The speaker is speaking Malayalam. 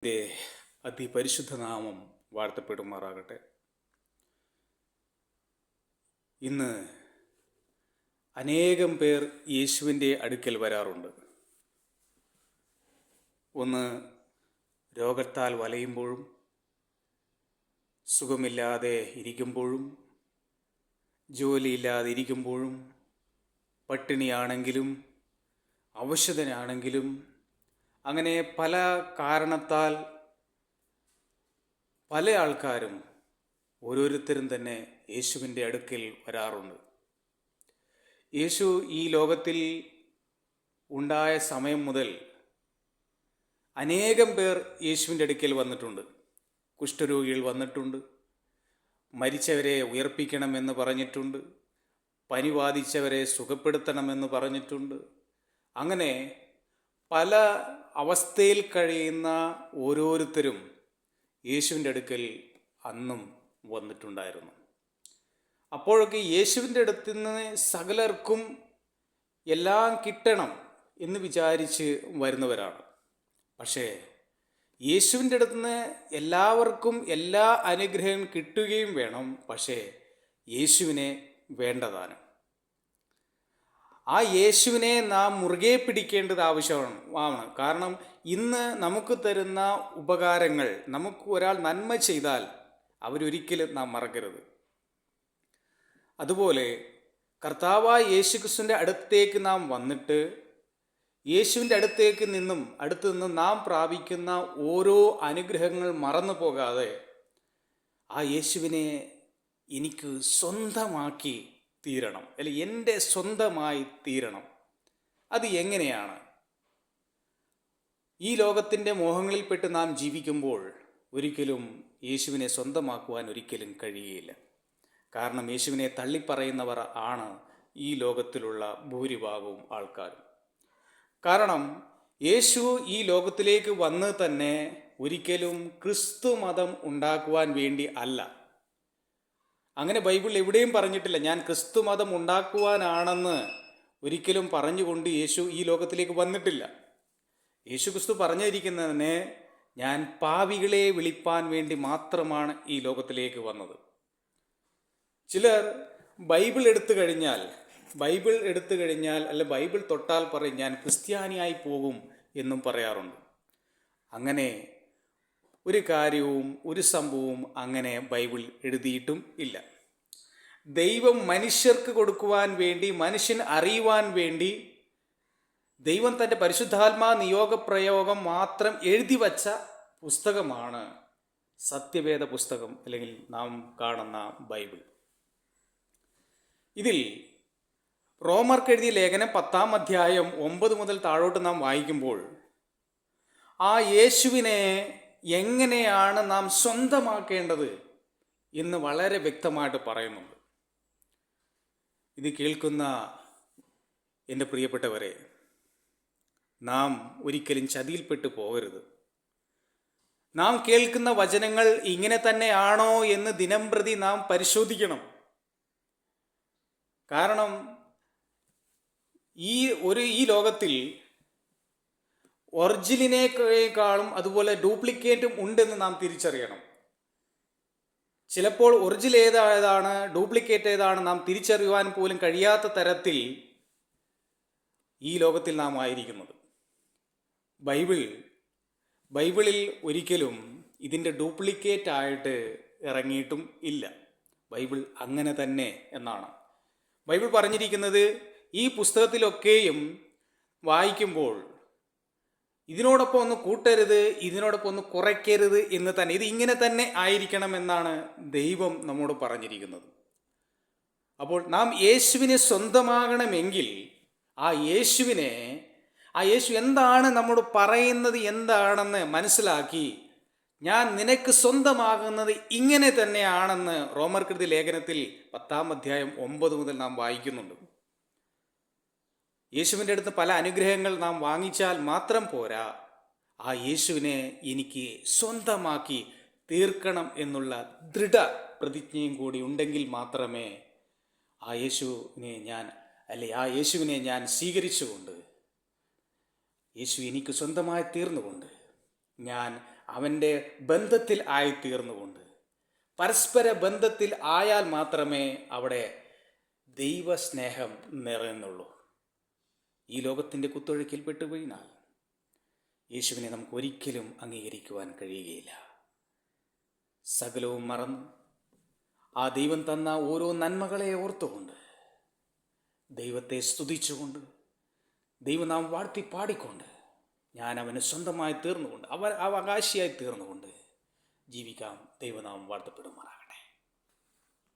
ന്റെ അതിപരിശുദ്ധ നാമം വാഴ്ത്തപ്പെടുമാറാകട്ടെ. ഇന്ന് അനേകം പേർ യേശുവിൻ്റെ അടുക്കൽ വരാറുണ്ട്. ഒന്ന് രോഗത്താൽ വലയുമ്പോഴും, സുഖമില്ലാതെ ഇരിക്കുമ്പോഴും, ജോലിയില്ലാതെ ഇരിക്കുമ്പോഴും, പട്ടിണിയാണെങ്കിലും അവശതനാണെങ്കിലും, അങ്ങനെ പല കാരണത്താൽ പല ആൾക്കാരും ഓരോരുത്തരും തന്നെ യേശുവിൻ്റെ അടുക്കൽ വരാറുണ്ട്. യേശു ഈ ലോകത്തിൽ ഉണ്ടായ സമയം മുതൽ അനേകം പേർ യേശുവിൻ്റെ അടുക്കൽ വന്നിട്ടുണ്ട്. കുഷ്ഠരോഗികൾ വന്നിട്ടുണ്ട്, മരിച്ചവരെ ഉയർപ്പിക്കണമെന്ന് പറഞ്ഞിട്ടുണ്ട്, പനി ബാധിച്ചവരെ സുഖപ്പെടുത്തണമെന്ന് പറഞ്ഞിട്ടുണ്ട്. അങ്ങനെ പല അവസ്ഥയിൽ കഴിയുന്ന ഓരോരുത്തരും യേശുവിൻ്റെ അടുക്കൽ അന്നും വന്നിട്ടുണ്ടായിരുന്നു. അപ്പോഴൊക്കെ യേശുവിൻ്റെ അടുത്ത് നിന്ന് സകലർക്കും എല്ലാം കിട്ടണം എന്ന് വിചാരിച്ച് വരുന്നവരാണ്. പക്ഷേ യേശുവിൻ്റെ അടുത്ത് നിന്ന് എല്ലാവർക്കും എല്ലാ അനുഗ്രഹവും കിട്ടുകയും വേണം. പക്ഷേ യേശുവിനെ വേണ്ടതാണ്. ആ യേശുവിനെ നാം മുറുകെ പിടിക്കേണ്ടത് ആവശ്യമാണ്. കാരണം ഇന്ന് നമുക്ക് തരുന്ന ഉപകാരങ്ങൾ, നമുക്ക് ഒരാൾ നന്മ ചെയ്താൽ അവരൊരിക്കലും നാം മറക്കരുത്. അതുപോലെ കർത്താവായ യേശുക്രിസ്തുവിൻ്റെ അടുത്തേക്ക് നാം വന്നിട്ട് യേശുവിൻ്റെ അടുത്ത് നിന്ന് നാം പ്രാപിക്കുന്ന ഓരോ അനുഗ്രഹങ്ങൾ മറന്നു പോകാതെ ആ യേശുവിനെ എനിക്ക് സ്വന്തമാക്കി തീരണം, അല്ലെങ്കിൽ എൻ്റെ സ്വന്തമായി തീരണം. അത് എങ്ങനെയാണ്? ഈ ലോകത്തിൻ്റെ മോഹങ്ങളിൽപ്പെട്ട് നാം ജീവിക്കുമ്പോൾ ഒരിക്കലും യേശുവിനെ സ്വന്തമാക്കുവാൻ ഒരിക്കലും കഴിയുകയില്ല. കാരണം യേശുവിനെ തള്ളിപ്പറയുന്നവർ ആണ് ഈ ലോകത്തിലുള്ള ഭൂരിഭാഗവും ആൾക്കാരും. കാരണം യേശു ഈ ലോകത്തിലേക്ക് വന്ന് തന്നെ ഒരിക്കലും ക്രിസ്തു മതം ഉണ്ടാക്കുവാൻ വേണ്ടി അല്ല. അങ്ങനെ ബൈബിൾ എവിടെയും പറഞ്ഞിട്ടില്ല. ഞാൻ ക്രിസ്തു മതം ഉണ്ടാക്കുവാനാണെന്ന് ഒരിക്കലും പറഞ്ഞുകൊണ്ട് യേശു ഈ ലോകത്തിലേക്ക് വന്നിട്ടില്ല. യേശു ക്രിസ്തു പറഞ്ഞിരിക്കുന്നതിന് ഞാൻ പാപികളെ വിളിപ്പാൻ വേണ്ടി മാത്രമാണ് ഈ ലോകത്തിലേക്ക് വന്നത്. ചിലർ ബൈബിൾ എടുത്തു കഴിഞ്ഞാൽ അല്ല ബൈബിൾ തൊട്ടാൽ പറയും ഞാൻ ക്രിസ്ത്യാനിയായി പോകും എന്നും പറയാറുണ്ട്. അങ്ങനെ ഒരു കാര്യവും ഒരു സംഭവവും അങ്ങനെ ബൈബിൾ എഴുതിയിട്ടും ഇല്ല. ദൈവം മനുഷ്യർക്ക് കൊടുക്കുവാൻ വേണ്ടി, മനുഷ്യൻ അറിയുവാൻ വേണ്ടി ദൈവം തൻ്റെ പരിശുദ്ധാത്മാ നിയോഗപ്രയോഗം മാത്രം എഴുതി വച്ച പുസ്തകമാണ് സത്യവേദ പുസ്തകം, അല്ലെങ്കിൽ നാം കാണുന്ന ബൈബിൾ. ഇതിൽ റോമർക്ക് എഴുതിയ ലേഖനം 10-ാം അധ്യായം 9 മുതൽ താഴോട്ട് നാം വായിക്കുമ്പോൾ ആ യേശുവിനെ എങ്ങനെയാണ് നാം സ്വന്തമാക്കേണ്ടത് എന്ന് വളരെ വ്യക്തമായിട്ട് പറയുന്നുണ്ട്. ഇത് കേൾക്കുന്ന എൻ്റെ പ്രിയപ്പെട്ടവരെ, നാം ഒരിക്കലും ചതിയിൽപ്പെട്ടു പോകരുത്. നാം കേൾക്കുന്ന വചനങ്ങൾ ഇങ്ങനെ തന്നെയാണോ എന്ന് ദിനംപ്രതി നാം പരിശോധിക്കണം. കാരണം ഈ ലോകത്തിൽ ഒറിജിനലിനേക്കാളും അതുപോലെ ഡ്യൂപ്ലിക്കേറ്റും ഉണ്ടെന്ന് നാം തിരിച്ചറിയണം. ചിലപ്പോൾ ഒറിജിനൽ ഏതാണ് ഡ്യൂപ്ലിക്കേറ്റ് ഏതാണ് നാം തിരിച്ചറിയുവാൻ പോലും കഴിയാത്ത തരത്തിൽ ഈ ലോകത്തിൽ നാം ആയിരിക്കുന്നത്. ബൈബിളിൽ ഒരിക്കലും ഇതിൻ്റെ ഡ്യൂപ്ലിക്കേറ്റ് ആയിട്ട് ഇറങ്ങിയിട്ടും ഇല്ല. ബൈബിൾ അങ്ങനെ തന്നെ എന്നാണ് ബൈബിൾ പറഞ്ഞിരിക്കുന്നത്. ഈ പുസ്തകത്തിലൊക്കെയും വായിക്കുമ്പോൾ ഇതിനോടൊപ്പം ഒന്ന് കൂട്ടരുത്, ഇതിനോടൊപ്പം ഒന്ന് കുറയ്ക്കരുത് എന്ന് തന്നെ, ഇത് ഇങ്ങനെ തന്നെ ആയിരിക്കണം എന്നാണ് ദൈവം നമ്മോട് പറഞ്ഞിരിക്കുന്നത്. അപ്പോൾ നാം യേശുവിനെ സ്വന്തമാകണമെങ്കിൽ ആ യേശു എന്താണ് നമ്മോട് പറയുന്നത് എന്താണെന്ന് മനസ്സിലാക്കി ഞാൻ നിനക്ക് സ്വന്തമാകുന്നത് ഇങ്ങനെ തന്നെയാണെന്ന് റോമർക്കെഴുതിയ ലേഖനത്തിൽ 10-ാം അധ്യായം 9 മുതൽ നാം വായിക്കുന്നുണ്ട്. യേശുവിൻ്റെ അടുത്ത് പല അനുഗ്രഹങ്ങൾ നാം വാങ്ങിച്ചാൽ മാത്രം പോരാ, ആ യേശുവിനെ എനിക്ക് സ്വന്തമാക്കി തീർക്കണം എന്നുള്ള ദൃഢ പ്രതിജ്ഞയും കൂടി ഉണ്ടെങ്കിൽ മാത്രമേ ആ യേശുവിനെ ഞാൻ സ്വീകരിച്ചുകൊണ്ട് യേശു എനിക്ക് സ്വന്തമായി തീർന്നുകൊണ്ട് ഞാൻ അവൻ്റെ ബന്ധത്തിൽ ആയിത്തീർന്നുകൊണ്ട്, പരസ്പര ബന്ധത്തിൽ ആയാൽ മാത്രമേ അവിടെ ദൈവസ്നേഹം നിറയുന്നുള്ളൂ. ഈ ലോകത്തിൻ്റെ കുത്തൊഴുക്കിൽ പെട്ടുവീണാൽ യേശുവിനെ നമുക്ക് ഒരിക്കലും അംഗീകരിക്കുവാൻ കഴിയുകയില്ല. സകലവും മറന്ന് ആ ദൈവം തന്ന ഓരോ നന്മകളെ ഓർത്തുകൊണ്ട്, ദൈവത്തെ സ്തുതിച്ചുകൊണ്ട്, ദൈവനാം വാഴ്ത്തി പാടിക്കൊണ്ട്, ഞാൻ അവന് സ്വന്തമായി തീർന്നുകൊണ്ട്, അവകാശിയായി തീർന്നുകൊണ്ട് ജീവിക്കാം. ദൈവനാമം വാഴ്ത്തപ്പെടുമാറാകട്ടെ.